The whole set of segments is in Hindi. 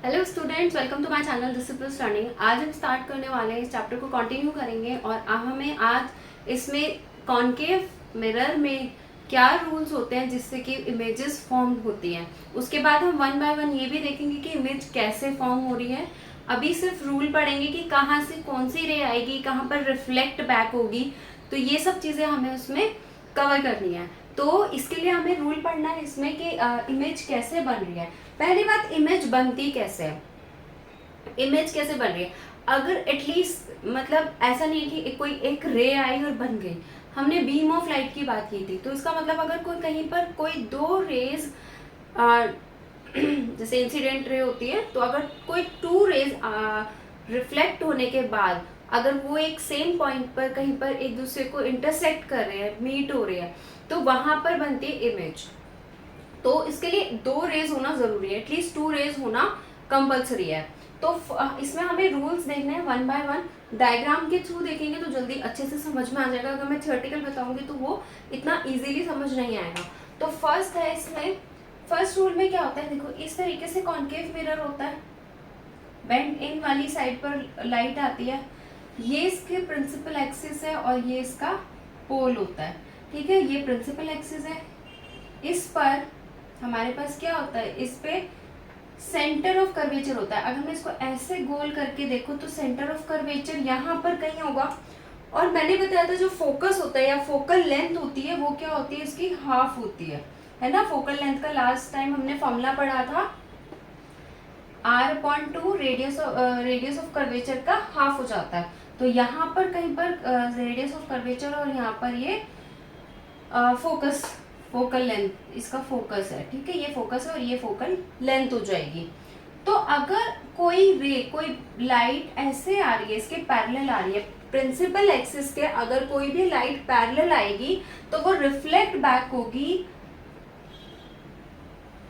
Hello students, welcome to my channel this is learning. आज हम स्टार्ट करने वाले हैं, इस चैप्टर को कंटिन्यू करेंगे और हमें आज इसमें कॉन्केव मिरर में क्या रूल्स होते हैं जिससे कि इमेजेस फॉर्म होती हैं। उसके बाद हम वन बाय वन ये भी देखेंगे कि इमेज कैसे फॉर्म हो रही है। अभी सिर्फ रूल पढ़ेंगे कि कहाँ से कौन सी रे आएगी, कहाँ पर रिफ्लेक्ट बैक होगी, तो ये सब चीज़ें हमें उसमें कवर करनी है। तो इसके लिए हमें रूल पढ़ना है इसमें कि इमेज कैसे बन रही है। पहली बात, इमेज बनती कैसे है, इमेज कैसे बन रही है। अगर एटलीस्ट मतलब ऐसा नहीं है कि कोई एक रे आई और बन गई। हमने बीम ऑफ लाइट की बात की थी, तो इसका मतलब अगर कोई कहीं पर कोई दो रेज जैसे इंसिडेंट रे होती है, तो अगर कोई टू रेज रिफ्लेक्ट होने के बाद अगर वो एक सेम पॉइंट पर कहीं पर एक दूसरे को इंटरसेक्ट कर रहे हैं, मीट हो रहे हैं, तो वहां पर बनती है इमेज। तो इसके लिए दो रेज होना जरूरी है, एटलीस्ट टू रेज होना कंपलसरी है। तो इसमें हमें रूल्स देखने हैं वन बाय वन। डायग्राम के थ्रू देखेंगे तो जल्दी अच्छे से समझ में आ जाएगा। अगर मैं थियोरेटिकल बताऊंगी तो वो इतना इजीली समझ नहीं आएगा। तो फर्स्ट है इसमें, फर्स्ट रूल में क्या होता है, देखो इस तरीके से कॉन्केव मिरर होता है, बेंड इन वाली साइड पर लाइट आती है, ये इसके प्रिंसिपल एक्सिस है और ये इसका पोल होता है। ठीक है, ये प्रिंसिपल एक्सिस है। इस पर हमारे पास क्या होता है, इस पे सेंटर ऑफ कर्वेचर होता है। अगर मैं इसको ऐसे गोल करके देखूं तो सेंटर ऑफ कर्वेचर यहाँ पर कहीं होगा। और मैंने बताया था जो फोकस होता है या फोकल लेंथ होती है वो क्या होती है, इसकी हाफ होती है ना। फोकल लेंथ का लास्ट टाइम हमने फॉर्मूला पढ़ा था, r/2 रेडियस ऑफ कर्वेचर का हाफ हो जाता है। तो यहाँ पर कहीं पर रेडियस ऑफ कर्वेचर और यहाँ पर ये फोकस, फोकल लेंथ, इसका फोकस है। ठीक है, ये फोकस है और ये फोकल लेंथ हो जाएगी। तो अगर कोई रे, कोई लाइट ऐसे आ रही है, इसके पैरेलल आ रही है, प्रिंसिपल एक्सिस के अगर कोई भी लाइट पैरेलल आएगी तो वो रिफ्लेक्ट बैक होगी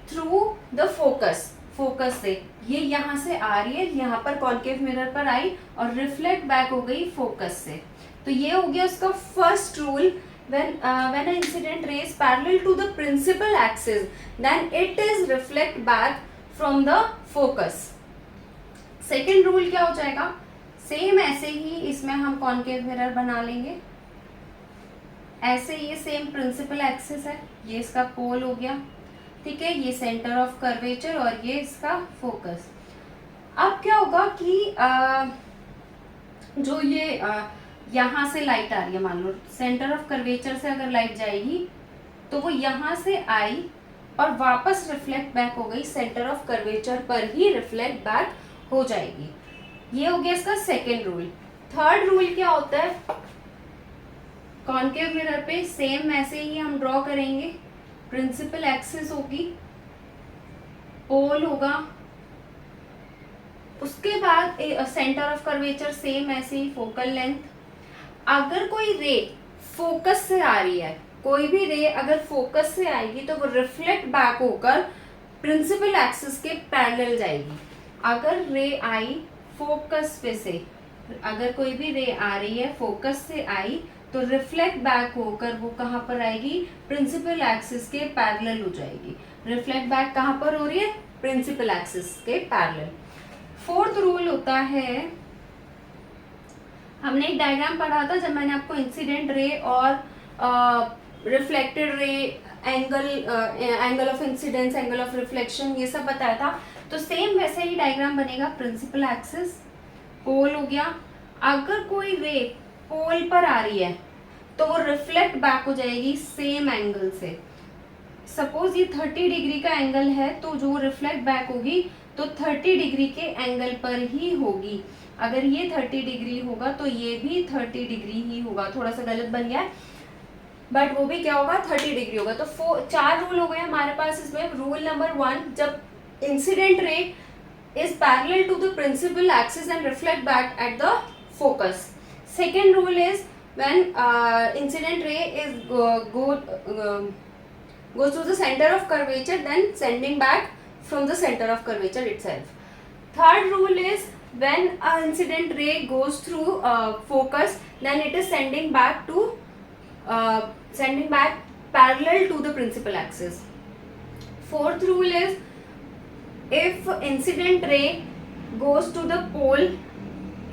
थ्रू द फोकस, फोकस से। ये यहाँ से आ रही है, यहाँ पर कॉन्केव मिरर पर आई और रिफ्लेक्ट बैक हो गई फोकस से। तो ये हो गया उसका first rule. when an incident ray is parallel to the principal axis then it is reflect back from the focus. Second rule क्या हो जाएगा, सेम ऐसे ही इसमें हम कॉन्केव मिरर बना लेंगे। ऐसे ये सेम प्रिंसिपल एक्सिस है, ये इसका पोल हो गया। ठीक है, ये सेंटर ऑफ कर्वेचर और ये इसका फोकस। अब क्या होगा कि जो ये यहाँ से लाइट आ रही है, मान लो सेंटर ऑफ कर्वेचर से अगर लाइट जाएगी तो वो यहाँ से आई और वापस रिफ्लेक्ट बैक हो गई, सेंटर ऑफ कर्वेचर पर ही रिफ्लेक्ट बैक हो जाएगी। ये हो गया इसका सेकेंड रूल। थर्ड रूल क्या होता है, कॉन्केव मिरर पे सेम ऐसे ही हम ड्रॉ करेंगे। प्रिंसिपल एक्सिस होगी, पोल होगा, उसके बाद सेंटर ऑफ कर्वेचर सेम ऐसे ही, फोकल लेंथ। अगर कोई रे फोकस से आ रही है, कोई भी रे अगर फोकस से आएगी तो वो रिफ्लेक्ट बैक होकर प्रिंसिपल एक्सिस के पैरेलल जाएगी। अगर रे आई फोकस पे से, अगर कोई भी रे आ रही है फोकस से आई तो रिफ्लेक्ट बैक होकर वो कहाँ पर आएगी, प्रिंसिपल एक्सिस के पैरेलल हो जाएगी। रिफ्लेक्ट बैक कहाँ पर हो रही है, प्रिंसिपल एक्सिस के पैरेलल। फोर्थ रूल होता है, हमने एक डायग्राम पढ़ा था जब मैंने आपको इंसिडेंट रे और reflected ray, angle of incidence, angle of reflection, ये सब बताया था। तो सेम वैसे ही डायग्राम बनेगा। प्रिंसिपल एक्सिस, पोल हो गया। अगर कोई रे पोल पर आ रही है तो वो रिफ्लेक्ट बैक हो जाएगी सेम एंगल से। सपोज ये 30 डिग्री का एंगल है तो जो रिफ्लेक्ट बैक होगी तो 30 डिग्री के एंगल पर ही होगी। अगर ये 30 डिग्री होगा तो ये भी 30 डिग्री ही होगा। थोड़ा सा गलत बन गया है बट वो भी क्या होगा, 30 डिग्री होगा। तो चार रूल हो गए हमारे पास इसमें। रूल नंबर 1, जब incident ray is parallel to the principal axis and reflect back at the focus. Second rule is when incident ray is goes to the center of curvature then sending back from the center of curvature itself. Third rule is when an incident ray goes through focus then it is sending back parallel to the principal axis. Fourth rule is if incident ray goes to the pole,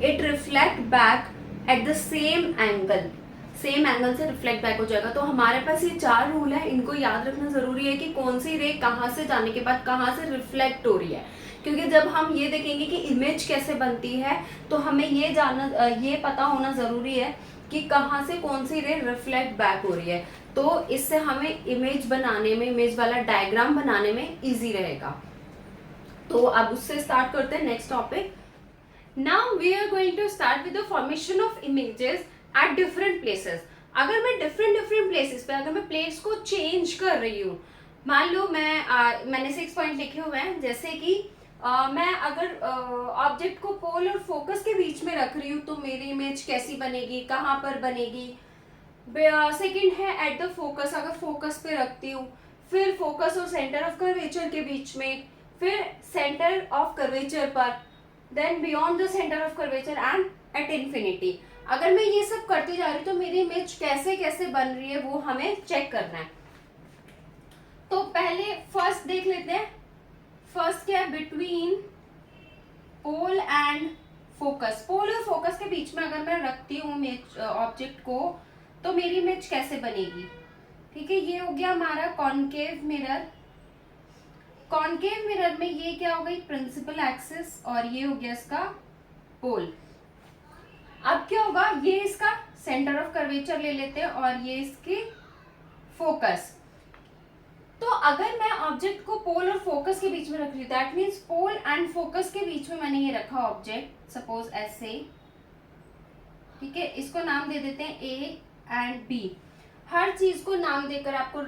it reflect back at the same angle, same angle से रिफ्लेक्ट बैक हो जाएगा। तो हमारे पास ये 4 रूल है, इनको याद रखना जरूरी है कि कौन सी रे कहाँ से जाने के बाद कहाँ से रिफ्लेक्ट हो रही है। क्योंकि जब हम ये देखेंगे कि इमेज कैसे बनती है तो हमें ये पता होना जरूरी है कि कहाँ से कौन सी रे रिफ्लेक्ट बैक हो रही है। तो इससे हमें इमेज बनाने में, इमेज वाला डायग्राम बनाने में इजी रहेगा। तो अब उससे स्टार्ट करते हैं next topic. Now we are going to start with the formation of images at different places. अगर मैं डिफरेंट प्लेसेस पे अगर मैं प्लेस को चेंज कर रही हूँ, मान लो मैंने 6 पॉइंट लिखे हुए हैं, जैसे कि मैं अगर ऑब्जेक्ट को पोल और फोकस के बीच में रख रही हूँ तो मेरी इमेज कैसी बनेगी, कहाँ पर बनेगी। सेकंड है एट द फोकस, अगर फोकस पे रखती हूँ, फिर फोकस और सेंटर ऑफ कर्वेचर के बीच में, फिर सेंटर ऑफ कर्वेचर पर, then beyond the centre of curvature and at infinity. अगर मैं ये सब करती जा रही हूँ तो मेरी इमेज कैसे कैसे बन रही है वो हमें चेक करना है। तो पहले फर्स्ट देख लेते हैं। फर्स्ट क्या है, बिटवीन पोल एंड फोकस। पोल और फोकस के बीच में अगर मैं रखती हूँ ऑब्जेक्ट को तो मेरी इमेज कैसे बनेगी। ठीक है, ये हो गया हमारा कॉनकेव मिरर। कॉनकेव मिरर में ये क्या हो गई, प्रिंसिपल एक्सिस, और ये हो गया इसका पोल। अब क्या होगा, ये इसका सेंटर ऑफ कर्वेचर ले लेते हैं और ये इसकी फोकस। तो अगर मैं ऑब्जेक्ट को पोल और फोकस के बीच में रख रही हूँ, that means pole and focus के बीच में मैंने ये रखा ऑब्जेक्ट, सपोज ऐसे। ठीक है, इसको नाम दे देते हैं ए एंड बी। हर चीज को नाम देकर आपको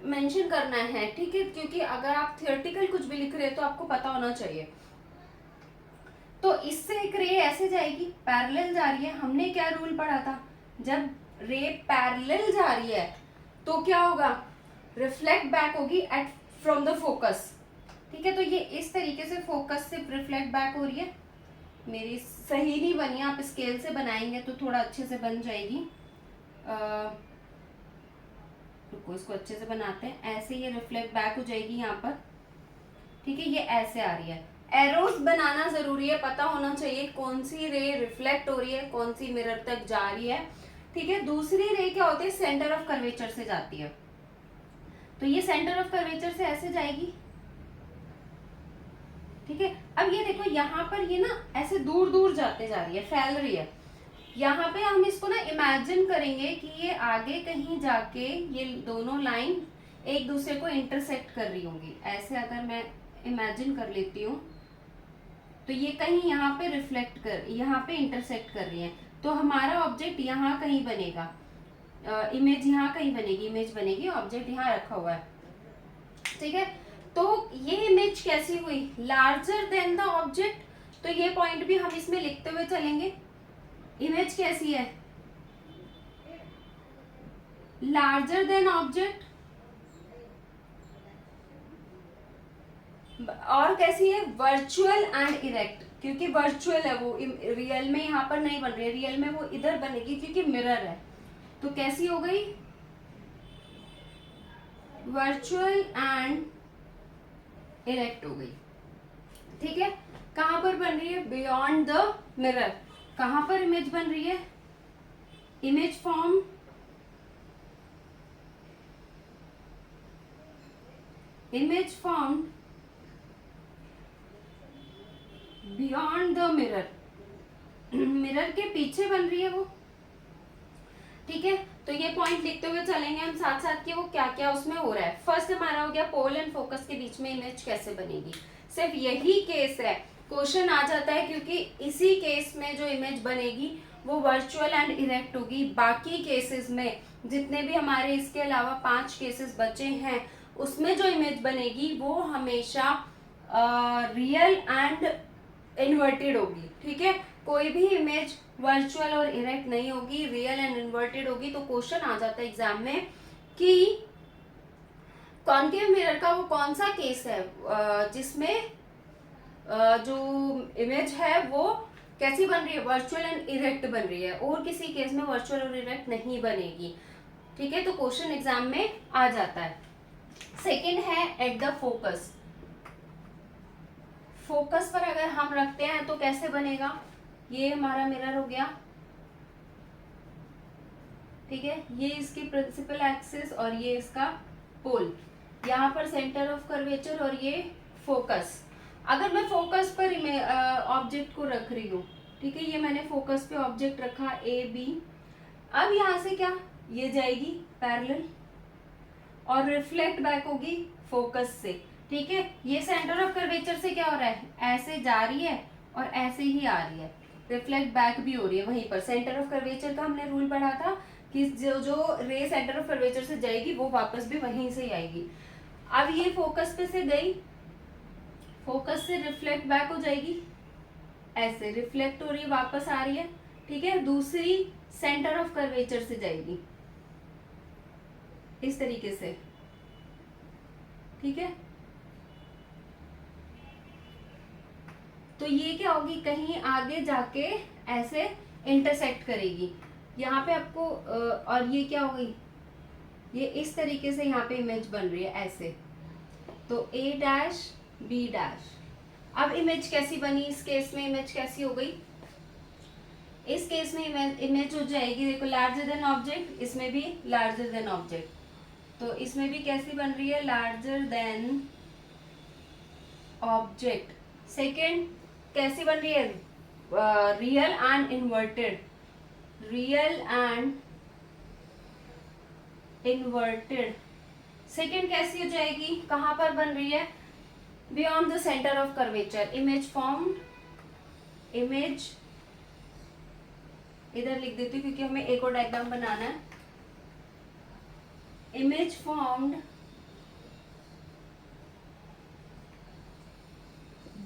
मेंशन करना है, ठीक है, क्योंकि अगर आप थियोरेटिकल कुछ भी लिख रहे हैं तो आपको पता होना चाहिए। तो इससे एक रे ऐसे जाएगी, पैरेलल जा रही है। हमने क्या रूल पढ़ा था, जब रे पैरेलल जा रही है तो क्या होगा, रिफ्लेक्ट बैक होगी एट फ्रॉम द फोकस। ठीक है, तो ये इस तरीके से फोकस से रिफ्लेक्ट बैक हो रही है। मेरी सही नहीं बनी, आप स्केल से बनाएंगे तो थोड़ा अच्छे से बन जाएगी। रुको, इसको अच्छे से बनाते हैं। ऐसे ये रिफ्लेक्ट बैक हो जाएगी यहाँ पर। ठीक है, ये ऐसे आ रही है। एरोस बनाना जरूरी है, पता होना चाहिए कौन सी रे रिफ्लेक्ट हो रही है, कौन सी मिरर तक जा रही है। ठीक है, दूसरी रे क्या होती है, सेंटर ऑफ कर्वेचर से जाती है। तो ये सेंटर ऑफ कर्वेचर से ऐसे जाएगी। ठीक है, अब ये देखो यहाँ पर ये ना ऐसे दूर दूर जाते जा रही है, फैल रही है। यहाँ पे हम इसको ना इमेजिन करेंगे कि ये आगे कहीं जाके ये दोनों लाइन एक दूसरे को इंटरसेक्ट कर रही होंगी। ऐसे अगर मैं इमेजिन कर लेती हूँ तो ये कहीं यहाँ पे यहाँ पे इंटरसेक्ट कर रही है। तो हमारा ऑब्जेक्ट यहाँ कहीं बनेगा, इमेज यहाँ कहीं बनेगी, इमेज बनेगी, ऑब्जेक्ट यहाँ रखा हुआ है। ठीक है, तो ये इमेज कैसी हुई, लार्जर देन द ऑब्जेक्ट। तो ये पॉइंट भी हम इसमें लिखते हुए चलेंगे। इमेज कैसी है, लार्जर देन ऑब्जेक्ट। और कैसी है, वर्चुअल एंड इरेक्ट, क्योंकि वर्चुअल है वो, रियल में यहाँ पर नहीं बन रही है, रियल में वो इधर बनेगी क्योंकि मिरर है। तो कैसी हो गई, वर्चुअल एंड इरेक्ट हो गई। ठीक है, कहां पर बन रही है, बियॉन्ड द मिरर। कहां पर इमेज बन रही है, image form beyond the mirror, mirror के पीछे बन रही है वो। ठीक है, तो ये पॉइंट लिखते हुए चलेंगे हम साथ साथ कि वो क्या क्या उसमें हो रहा है। फर्स्ट हमारा हो गया पोल एंड फोकस के बीच में इमेज कैसे बनेगी। सिर्फ यही केस है, क्वेश्चन आ जाता है क्योंकि इसी केस में जो इमेज बनेगी वो वर्चुअल एंड इरेक्ट होगी। बाकी केसेस में जितने भी हमारे इसके अलावा 5 केसेस बचे हैं उसमें जो इमेज बनेगी वो हमेशा रियल एंड इन्वर्टेड होगी। ठीक है, कोई भी इमेज वर्चुअल और इरेक्ट नहीं होगी, रियल एंड इन्वर्टेड होगी। तो क्वेश्चन आ जाता है एग्जाम में कि कॉनकेव मिरर का वो कौन सा केस है जिसमें जो इमेज है वो कैसी बन रही है, वर्चुअल एंड इरेक्ट बन रही है, और किसी केस में वर्चुअल और इरेक्ट नहीं बनेगी। ठीक है, तो क्वेश्चन एग्जाम में आ जाता है। सेकेंड है एट द फोकस। फोकस पर अगर हम रखते हैं तो कैसे बनेगा, ये हमारा मिरर हो गया, ठीक है, ये इसकी प्रिंसिपल एक्सिस और ये इसका पोल, यहाँ पर सेंटर ऑफ कर्वेचर और ये फोकस। अगर मैं फोकस पर ऑब्जेक्ट को रख रही हूँ, ठीक है, ये मैंने फोकस पे ऑब्जेक्ट रखा ए बी, अब यहाँ से क्या, ये जाएगी पैरेलल और रिफ्लेक्ट बैक होगी फोकस से, ठीक है। ये सेंटर ऑफ कर्वेचर से क्या हो रहा है, ऐसे जा रही है और ऐसे ही आ रही है, रिफ्लेक्ट बैक भी हो रही है वहीं पर। सेंटर ऑफ कर्वेचर का हमने रूल पढ़ा था कि जो रे सेंटर ऑफ कर्वेचर से जाएगी वो वापस भी वहीं से ही आएगी। अब ये फोकस पे से गई, फोकस से रिफ्लेक्ट बैक हो जाएगी, ऐसे रिफ्लेक्ट हो रही है, वापस आ रही है, ठीक है। दूसरी सेंटर ऑफ कर्वेचर से जाएगी इस तरीके से, ठीक है। तो ये क्या होगी, कहीं आगे जाके ऐसे इंटरसेक्ट करेगी, यहाँ पे आपको और ये क्या हो गई, ये इस तरीके से यहाँ पे इमेज बन रही है ऐसे, तो ए डैश बी डैश। अब इमेज कैसी बनी, इस केस में इमेज कैसी हो गई, इस केस में इमेज हो जाएगी, देखो लार्जर देन ऑब्जेक्ट, इसमें भी लार्जर देन ऑब्जेक्ट, तो इसमें भी कैसी बन रही है, लार्जर देन ऑब्जेक्ट। सेकेंड कैसी बन रही है, real and inverted, real and inverted. Second कैसी हो जाएगी, कहां पर बन रही है, beyond the centre of curvature, image formed, image इधर लिख देती हूँ क्योंकि हमें एक और डायग्राम बनाना है, image formed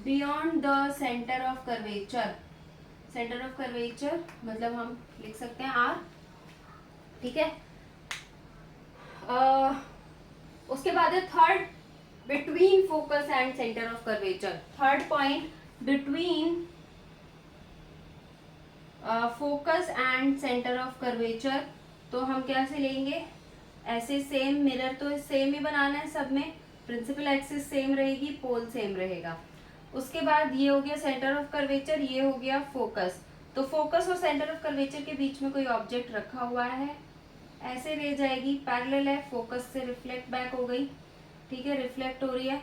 beyond the centre of curvature, centre of curvature मतलब हम लिख सकते हैं आर, ठीक है। उसके बाद है third, between focus and centre of curvature, third point between focus and centre of curvature, तो हम कैसे लेंगे, ऐसे सेम, मिरर तो सेम ही बनाना है सब में, प्रिंसिपल एक्सिस सेम रहेगी, पोल सेम रहेगा। उसके बाद ये हो गया सेंटर ऑफ कर्वेचर, ये हो गया फोकस, तो फोकस और सेंटर ऑफ कर्वेचर के बीच में कोई ऑब्जेक्ट रखा हुआ है, ऐसे रह जाएगी, पैरेलल है, फोकस से रिफ्लेक्ट बैक हो गई, ठीक है, रिफ्लेक्ट हो रही है,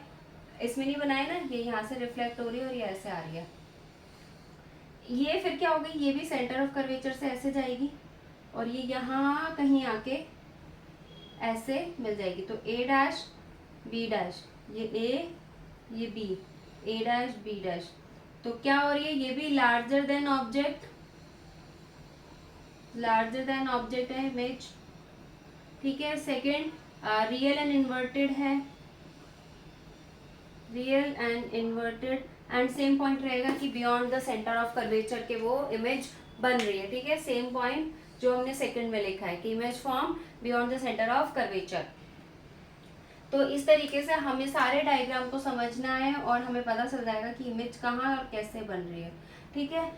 इसमें नहीं बनाया ना, ये यहाँ से रिफ्लेक्ट हो रही है और ये ऐसे आ रही है, ये फिर क्या हो गई, ये भी सेंटर ऑफ कर्वेचर से ऐसे जाएगी और ये यहाँ कहीं आके ऐसे मिल जाएगी, तो ए डैश बी डैश, ये ए ये बी, ए डैश बी डैश, तो क्या हो रही है, ये भी larger than object, larger than object है इमेज, ठीक है। सेकेंड रियल एंड इन्वर्टेड है, real and inverted, and same point रहेगा कि beyond the centre of curvature के वो इमेज बन रही है, ठीक है, सेम पॉइंट जो हमने सेकंड में लिखा है कि image form beyond the centre of curvature. तो इस तरीके से हमें सारे डायग्राम को समझना है और हमें पता चल जाएगा कि इमेज कहाँ और कैसे बन रही है, ठीक है।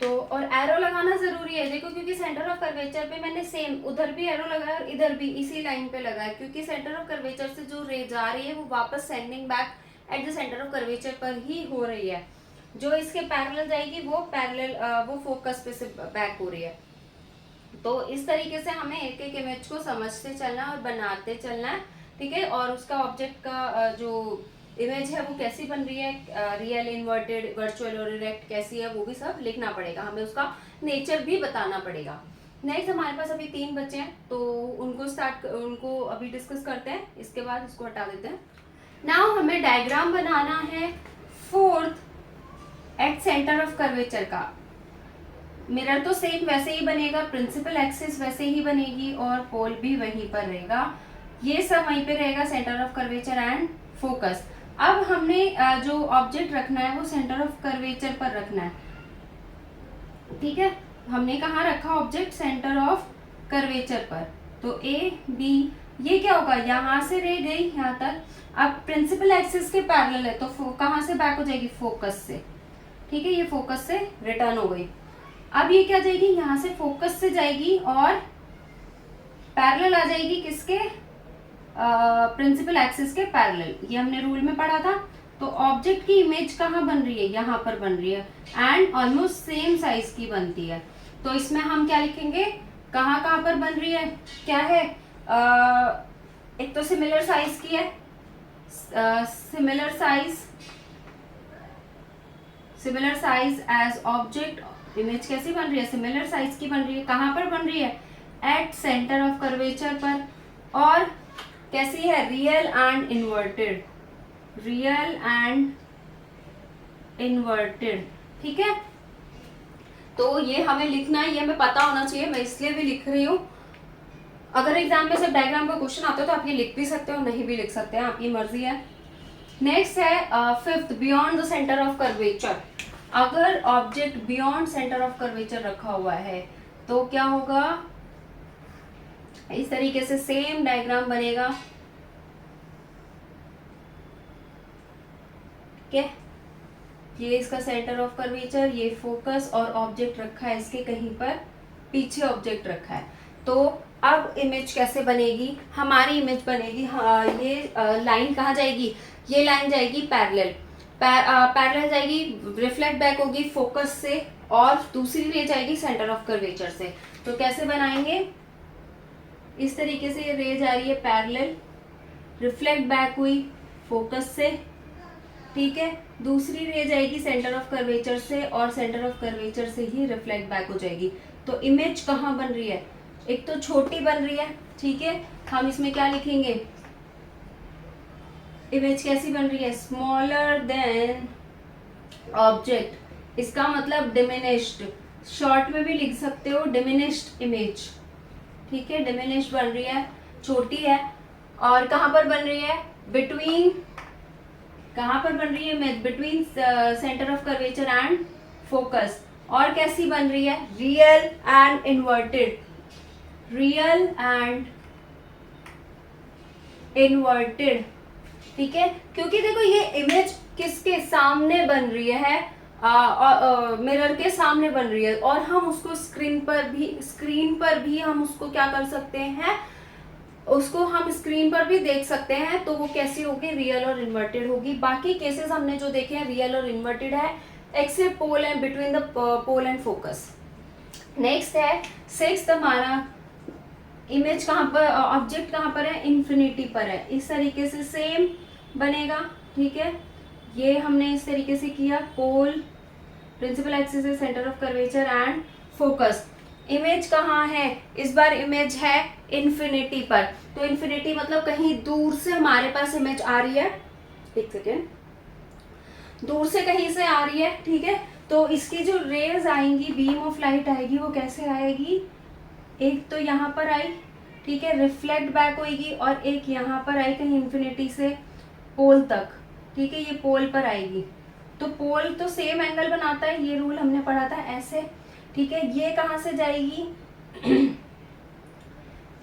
तो और एरो लगाना जरूरी है, देखो क्योंकि सेंटर ऑफ कर्वेचर पे मैंने सेम उधर भी एरो लगाया और इधर भी इसी लाइन पे लगाया, क्योंकि सेंटर ऑफ कर्वेचर से जो रे जा रही है वो वापस sending back at the centre of curvature पर ही हो रही है, जो इसके पैरेलल जाएगी वो पैरेलल वो फोकस पे से बैक हो रही है। तो इस तरीके से हमें एक एक इमेज को समझते चलना और बनाते चलना है, ठीक है। और उसका ऑब्जेक्ट का जो इमेज है वो कैसी बन रही है, रियल, इन्वर्टेड, वर्चुअल और इरेक्ट कैसी है, वो भी सब लिखना पड़ेगा, हमें उसका नेचर भी बताना पड़ेगा। नेक्स्ट हमारे पास अभी 3 बच्चे हैं तो उनको अभी डिस्कस करते हैं, इसके बाद इसको हटा देते हैं। नाउ हमें डायग्राम बनाना है fourth at centre of curvature का। मिरर तो सेम वैसे ही बनेगा, प्रिंसिपल एक्सिस वैसे ही बनेगी और पोल भी वहीं पर रहेगा, ये सब वहीं पे रहेगा, centre of curvature and focus. अब हमने जो ऑब्जेक्ट रखना है वो सेंटर ऑफ कर्वेचर पर रखना है, ठीक है। हमने कहाँ रखा ऑब्जेक्ट, सेंटर ऑफ कर्वेचर पर, तो ए बी, ये क्या होगा, यहाँ से रह गई यहाँ तक, अब प्रिंसिपल एक्सिस के पैरेलल है तो कहाँ से बैक हो जाएगी, फोकस से, ठीक है, ये फोकस से रिटर्न हो गई। अब ये क्या जाएगी, यहाँ से फोकस से जाएगी और पैरेलल आ जाएगी किसके, प्रिंसिपल एक्सिस के पैरेलल, ये हमने रूल में पढ़ा था। तो ऑब्जेक्ट की इमेज कहाँ बन रही है, यहाँ पर बन रही है एंड ऑलमोस्ट सेम साइज की बनती है। तो इसमें हम क्या लिखेंगे, कहाँ कहाँ पर बन रही है, क्या है, एक तो सिमिलर साइज की है, similar size as object. Image कैसी बन रही है, सिमिलर साइज की बन रही है। कहाँ पर बन रही है, एट सेंटर ऑफ कर्वेचर पर। और कैसी है, real and inverted, real and inverted. ठीक है, तो ये हमें लिखना है, ये हमें पता होना चाहिए, मैं इसलिए भी लिख रही हूँ। अगर एग्जाम में सिर्फ डायग्राम का क्वेश्चन आता है तो आप ये लिख भी सकते हो, नहीं भी लिख सकते हैं, आपकी मर्जी है। नेक्स्ट है fifth, beyond the centre of curvature. अगर object beyond centre of curvature रखा हुआ है तो क्या होगा, इस तरीके से सेम डायग्राम बनेगा। ठीक है, ये इसका सेंटर ऑफ कर्वेचर, ये फोकस और ऑब्जेक्ट रखा है इसके कहीं पर पीछे ऑब्जेक्ट रखा है। तो अब इमेज कैसे बनेगी, हमारी इमेज बनेगी, हाँ, ये लाइन कहाँ जाएगी, ये लाइन जाएगी पैरेलल, पैरेलल जाएगी, रिफ्लेक्ट बैक होगी फोकस से, और दूसरी रे जाएगी सेंटर ऑफ कर्वेचर से। तो कैसे बनाएंगे, इस तरीके से ये रे जा रही है पैरेलल, रिफ्लेक्ट बैक हुई फोकस से, ठीक है, दूसरी रे जाएगी सेंटर ऑफ कर्वेचर से और सेंटर ऑफ कर्वेचर से ही रिफ्लेक्ट बैक हो जाएगी। तो इमेज कहाँ बन रही है, एक तो छोटी बन रही है, ठीक है, हम इसमें क्या लिखेंगे, इमेज कैसी बन रही है, स्मॉलर देन ऑब्जेक्ट, इसका मतलब डिमिनिश्ड, शॉर्ट में भी लिख सकते हो डिमिनिश्ड इमेज। ठीक है, डिमिनिश्ड बन रही है, छोटी है, और कहाँ पर बन रही है, बिटवीन, कहाँ पर बन रही है image, between centre of curvature and focus. और कैसी बन रही है, real and inverted, real and inverted. ठीक है, क्योंकि देखो ये इमेज किसके सामने बन रही है, मिरर के सामने बन रही है, और हम उसको स्क्रीन पर भी हम उसको क्या कर सकते हैं, उसको हम स्क्रीन पर भी देख सकते हैं। तो वो कैसी होगी, रियल और इन्वर्टेड होगी। बाकी केसेस हमने जो देखे हैं रियल और इन्वर्टेड है, except pole and between the pole and focus. Next है सिक्स्थ, हमारा इमेज कहाँ पर, ऑब्जेक्ट कहाँ पर है, इन्फिनिटी पर है, इस तरीके से सेम बनेगा। ठीक है, ये हमने इस तरीके से किया, पोल, प्रिंसिपल एक्सिस है, centre of curvature and focus. Image कहाँ है, इस बार इमेज है इन्फिनिटी पर। तो इन्फिनिटी मतलब कहीं दूर से हमारे पास इमेज आ रही है, एक सेकेंड, दूर से कहीं से आ रही है। ठीक है, तो इसकी जो रेज आएंगी, बीम ऑफ लाइट आएगी, वो कैसे आएगी, एक तो यहाँ पर आई, ठीक है, रिफ्लेक्ट बैक होगी, और एक यहाँ पर आई कहीं इन्फिनिटी से पोल तक। ठीक है, ये पोल पर आएगी, तो पोल तो सेम एंगल बनाता है, ये रूल हमने पढ़ा था ऐसे। ठीक है, ये कहाँ से जाएगी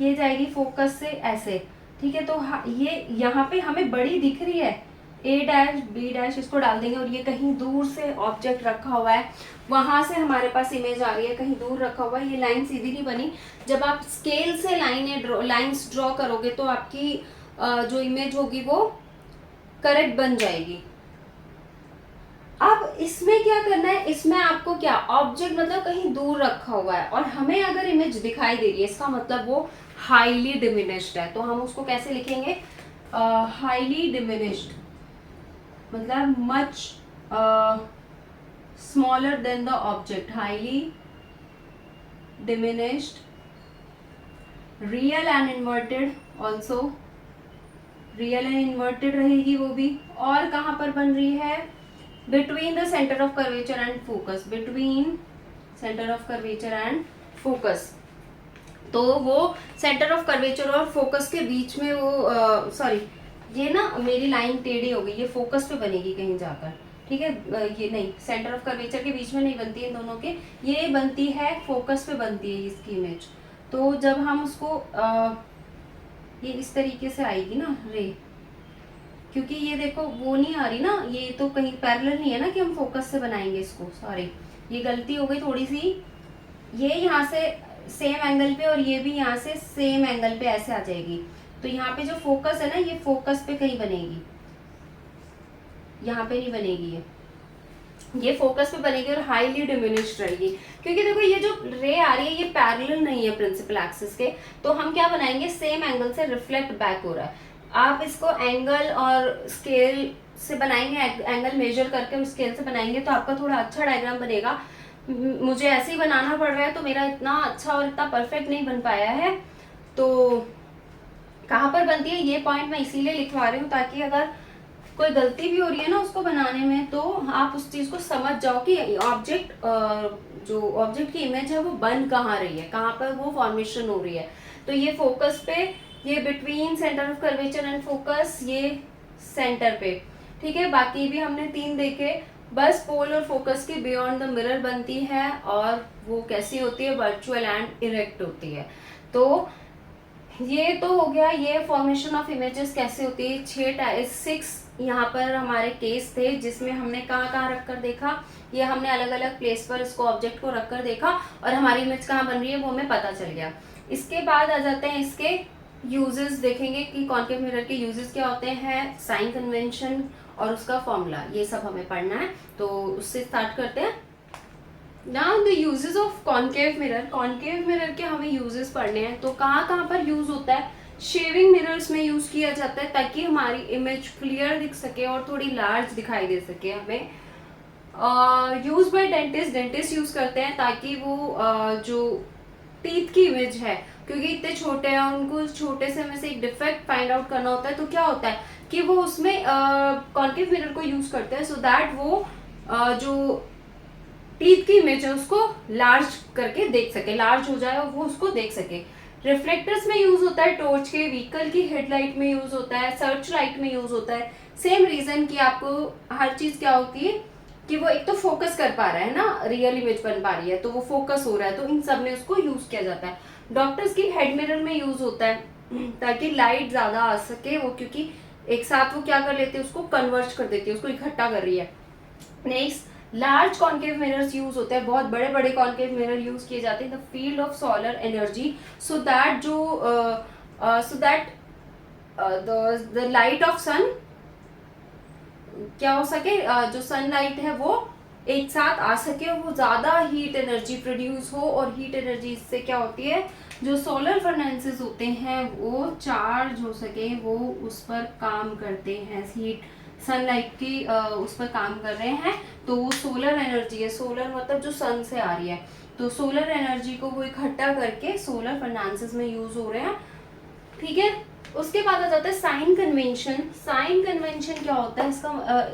ये जाएगी फोकस से ऐसे। ठीक है, तो ये यहाँ पे हमें बड़ी दिख रही है, ए डैश बी डैश, इसको डाल देंगे, और ये कहीं दूर से ऑब्जेक्ट रखा हुआ है, वहां से हमारे पास इमेज आ रही है, कहीं दूर रखा हुआ है। ये लाइन सीधी नहीं बनी, जब आप स्केल से लाइंस ड्रॉ करोगे तो आपकी जो इमेज होगी वो करेक्ट बन जाएगी। अब इसमें क्या करना है, इसमें आपको क्या, ऑब्जेक्ट मतलब कहीं दूर रखा हुआ है और हमें अगर इमेज दिखाई दे रही है, इसका मतलब वो हाईली डिमिनिश्ड है। तो हम उसको कैसे लिखेंगे, हाईली डिमिनिश्ड मतलब much smaller than the object, highly diminished, real and inverted, also real and inverted रहेगी वो भी। और कहाँ पर बन रही है, between the centre of curvature and focus, between centre of curvature and focus. तो वो सेंटर ऑफ कर्वेचर और फोकस के बीच में वो सॉरी, ये ना मेरी लाइन टेढ़ी हो गई, ये फोकस पे बनेगी कहीं जाकर। ठीक है, ये नहीं, सेंटर ऑफ कर्वेचर के बीच में नहीं बनती है इन दोनों के, ये बनती है फोकस पे बनती है इसकी इमेज। तो जब हम उसको ये इस तरीके से आएगी ना रे, क्योंकि ये देखो वो नहीं आ रही ना, ये तो कहीं पैरेलल नहीं है ना कि हम फोकस से बनाएंगे इसको, सॉरी ये गलती हो गई थोड़ी सी, ये यहाँ से सेम एंगल पे और ये भी यहाँ से सेम एंगल पे ऐसे आ जाएगी। तो यहाँ पे जो फोकस है ना, ये फोकस पे कहीं बनेगी, यहाँ पे नहीं बनेगी, ये फोकस पे बनेगी और हाईली डिमिनिश्ड रहेगी। क्योंकि देखो ये जो रे आ रही है ये पैरेलल नहीं है प्रिंसिपल एक्सिस के, तो हम क्या बनाएंगे, सेम एंगल से रिफ्लेक्ट बैक हो रहा है। आप इसको एंगल और स्केल से बनाएंगे, एंगल मेजर करके और स्केल से बनाएंगे तो आपका थोड़ा अच्छा डायग्राम बनेगा। मुझे ऐसे ही बनाना पड़ रहा है तो मेरा इतना अच्छा और इतना परफेक्ट नहीं बन पाया है। तो कहाँ पर बनती है ये पॉइंट मैं इसीलिए लिखवा रही हूँ ताकि अगर कोई गलती भी हो रही है ना उसको बनाने में तो आप उस चीज को समझ जाओ कि ऑब्जेक्ट, जो ऑब्जेक्ट की इमेज है वो बन कहाँ रही है, कहाँ पर वो फॉर्मेशन हो रही है। तो ये फोकस पे, ये between centre of curvature and focus, ये सेंटर पे, ठीक है। बाकी भी हमने 3 देखे। बस पोल और फोकस के बियॉन्ड द मिरर बनती है और वो कैसी होती है, वर्चुअल एंड इरेक्ट होती है। तो ये तो हो गया, ये फॉर्मेशन ऑफ इमेजेस कैसे होती है। 6 यहाँ पर हमारे केस थे जिसमें हमने कहाँ कहाँ रखकर देखा, ये हमने अलग अलग प्लेस पर इसको ऑब्जेक्ट को रखकर देखा और हमारी इमेज कहाँ बन रही है वो हमें पता चल गया। इसके बाद आ जाते हैं इसके यूजेस, देखेंगे कि कॉन्केव मिरर के यूजेस क्या होते हैं, साइन कन्वेंशन और उसका फॉर्मूला, ये सब हमें पढ़ना है। तो उससे स्टार्ट करते हैं। Now the uses of concave mirror, concave mirror के हमें यूजेस पढ़ने हैं। तो कहाँ कहाँ पर यूज होता है, शेविंग मिरर्स में यूज किया जाता है ताकि हमारी इमेज क्लियर दिख सके और थोड़ी लार्ज दिखाई दे सके हमें। Use by dentist, dentist use करते हैं ताकि वो जो टीथ की इमेज है, क्योंकि इतने छोटे हैं उनको छोटे से में से एक डिफेक्ट फाइंड आउट करना होता है, तो क्या होता है कि वो उसमें कॉन्केव मिरर को यूज करते हैं सो दैट वो जो टीथ की इमेज है उसको लार्ज करके देख सके, लार्ज हो जाए और वो उसको देख सके। रिफ्लेक्टर्स में यूज होता है टॉर्च के, व्हीकल की हेडलाइट में यूज होता है, सर्च लाइट में यूज होता है। सेम रीजन कि आपको हर चीज क्या होती है कि वो एक तो फोकस कर पा रहा है ना, रियल इमेज बन पा रही है तो वो फोकस हो रहा है, तो इन सब में उसको यूज किया जाता है। डॉक्टर्स की हेड मिरर में यूज होता है ताकि लाइट ज्यादा आ सके वो, क्योंकि एक साथ वो क्या कर लेते हैं, उसको कन्वर्ज कर देती है, उसको इकट्ठा कर रही है। Next, large concave mirrors use होते हैं, बहुत बड़े बड़े कॉन्केव मिरर यूज किए जाते हैं the field of solar energy, so that the light of sun क्या हो सके, जो सनलाइट है वो एक साथ आ सके और वो ज्यादा हीट एनर्जी प्रोड्यूस हो। और हीट एनर्जी इससे क्या होती है, जो सोलर फर्नेसेस होते हैं वो चार्ज हो सके, वो उस पर काम करते हैं, हीट सनलाइट की उस पर काम कर रहे हैं, तो वो सोलर एनर्जी है। सोलर मतलब जो सन से आ रही है, तो सोलर एनर्जी को वो इकट्ठा करके सोलर फर्नेसेस में यूज हो रहे हैं, ठीक है। उसके बाद आ जाता है साइन कन्वेंशन। साइन कन्वेंशन क्या होता है,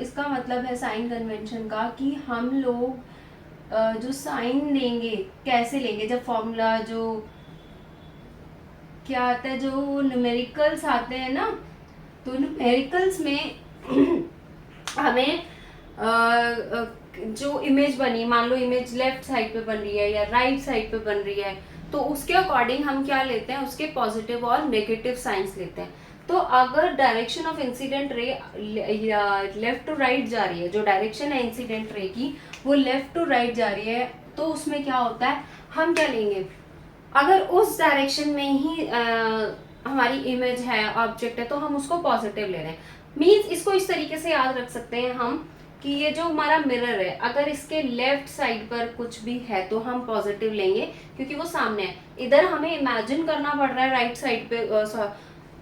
इसका मतलब है साइन कन्वेंशन का कि हम लोग जो साइन लेंगे कैसे लेंगे, जब फॉर्मूला जो क्या आता है, जो न्यूमेरिकल्स आते हैं ना, तो न्यूमेरिकल्स में हमें जो इमेज बनी, मान लो इमेज लेफ्ट साइड पे बन रही है या राइट साइड पे बन रही है, तो उसके अकॉर्डिंग हम क्या लेते हैं, उसके पॉजिटिव और नेगेटिव साइंस लेते हैं। तो अगर direction of incident ray left to right जा रही है, जो डायरेक्शन है इंसिडेंट रे की वो लेफ्ट टू राइट जा रही है, तो उसमें क्या होता है, हम क्या लेंगे, अगर उस डायरेक्शन में ही हमारी इमेज है, ऑब्जेक्ट है, तो हम उसको पॉजिटिव ले रहे हैं। मीन्स इसको इस तरीके से याद रख सकते हैं हम कि ये जो हमारा मिरर है, अगर इसके लेफ्ट साइड पर कुछ भी है तो हम पॉजिटिव लेंगे क्योंकि वो सामने है। इधर हमें इमेजिन करना पड़ रहा है राइट साइड पे,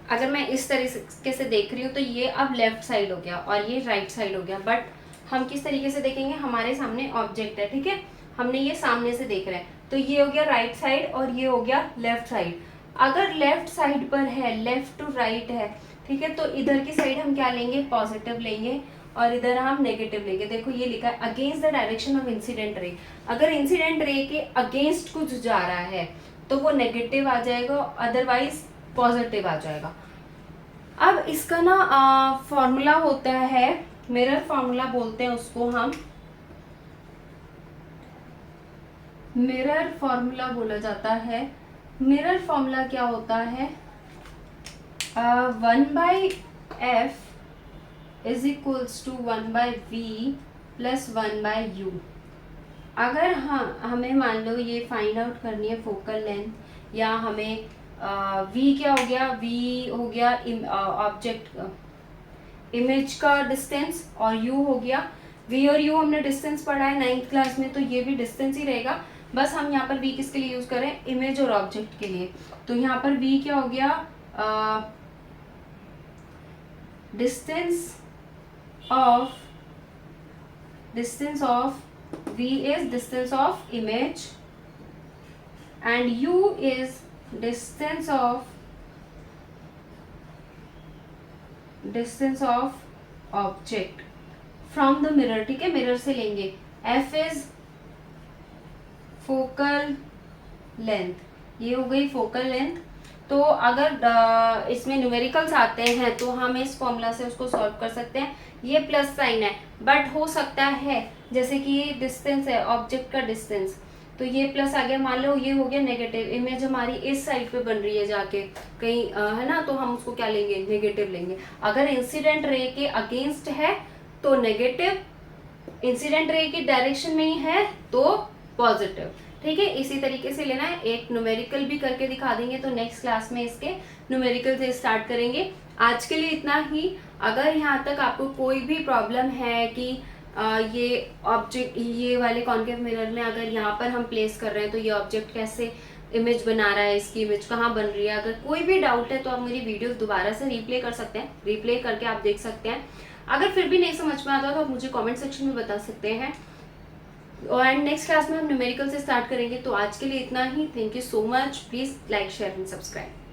अगर मैं इस तरीके से देख रही हूँ तो ये अब लेफ्ट साइड हो गया और ये राइट साइड हो गया, बट हम किस तरीके से देखेंगे, हमारे सामने ऑब्जेक्ट है, ठीक है, हमने ये सामने से देख रहे हैं, तो ये हो गया राइट साइड और ये हो गया लेफ्ट साइड। अगर लेफ्ट साइड पर है, लेफ्ट टू राइट है, ठीक है, तो इधर की साइड हम क्या लेंगे, पॉजिटिव लेंगे और इधर हम नेगेटिव लेंगे। देखो ये लिखा है against the direction of incident रे, अगर इंसिडेंट रे के अगेंस्ट कुछ जा रहा है तो वो नेगेटिव आ जाएगा, अदरवाइज पॉजिटिव आ जाएगा। अब इसका ना फॉर्मूला होता है, मिरर फॉर्मूला बोलते हैं उसको, हम मिरर फॉर्मूला बोला जाता है। मिरर फॉर्मूला क्या होता है, 1/f is equals to 1/v plus 1/u। अगर हमें मान लो ये फाइंड आउट करनी है फोकल लेंथ, या हमें v क्या हो गया, v हो गया ऑब्जेक्ट, इमेज का डिस्टेंस और यू हो गया। वी और यू हमने डिस्टेंस पढ़ा है 9th क्लास में, तो ये भी डिस्टेंस ही रहेगा। बस हम यहाँ पर वी किसके लिए यूज करें, इमेज और ऑब्जेक्ट के लिए। तो यहाँ पर वी क्या हो गया, distance of v is distance of image and u is distance of object from the mirror। ठीक है, मिरर से लेंगे। f is फोकल लेंथ, ये हो गई फोकल लेंथ। तो अगर इसमें न्यूमेरिकल्स आते हैं तो हम इस फॉर्मूला से उसको सॉल्व कर सकते हैं। ये प्लस साइन है, बट हो सकता है जैसे कि ये डिस्टेंस है, ऑब्जेक्ट का डिस्टेंस, तो ये प्लस आ गया, मान लो ये हो गया नेगेटिव, इमेज हमारी इस साइड पे बन रही है जाके कहीं है ना, तो हम उसको क्या लेंगे, नेगेटिव लेंगे। अगर इंसिडेंट रे के अगेंस्ट है तो नेगेटिव, इंसिडेंट रे की डायरेक्शन में ही है तो पॉजिटिव। ठीक है, इसी तरीके से लेना है। एक न्यूमेरिकल भी करके दिखा देंगे, तो नेक्स्ट क्लास में इसके न्यूमेरिकल से स्टार्ट करेंगे। आज के लिए इतना ही। अगर यहाँ तक आपको कोई भी प्रॉब्लम है कि ये ऑब्जेक्ट, ये वाले कॉन्केव मिरर में अगर यहाँ पर हम प्लेस कर रहे हैं तो ये ऑब्जेक्ट कैसे इमेज बना रहा है, इसकी इमेज कहाँ बन रही है, अगर कोई भी डाउट है तो आप मेरी वीडियो दोबारा से रिप्ले कर सकते हैं, रिप्ले करके आप देख सकते हैं। अगर फिर भी नहीं समझ में आता तो आप मुझे कमेंट सेक्शन में बता सकते हैं। और नेक्स्ट क्लास में हम न्यूमेरिकल से स्टार्ट करेंगे। तो आज के लिए इतना ही। Thank you so much. Please like, share and subscribe.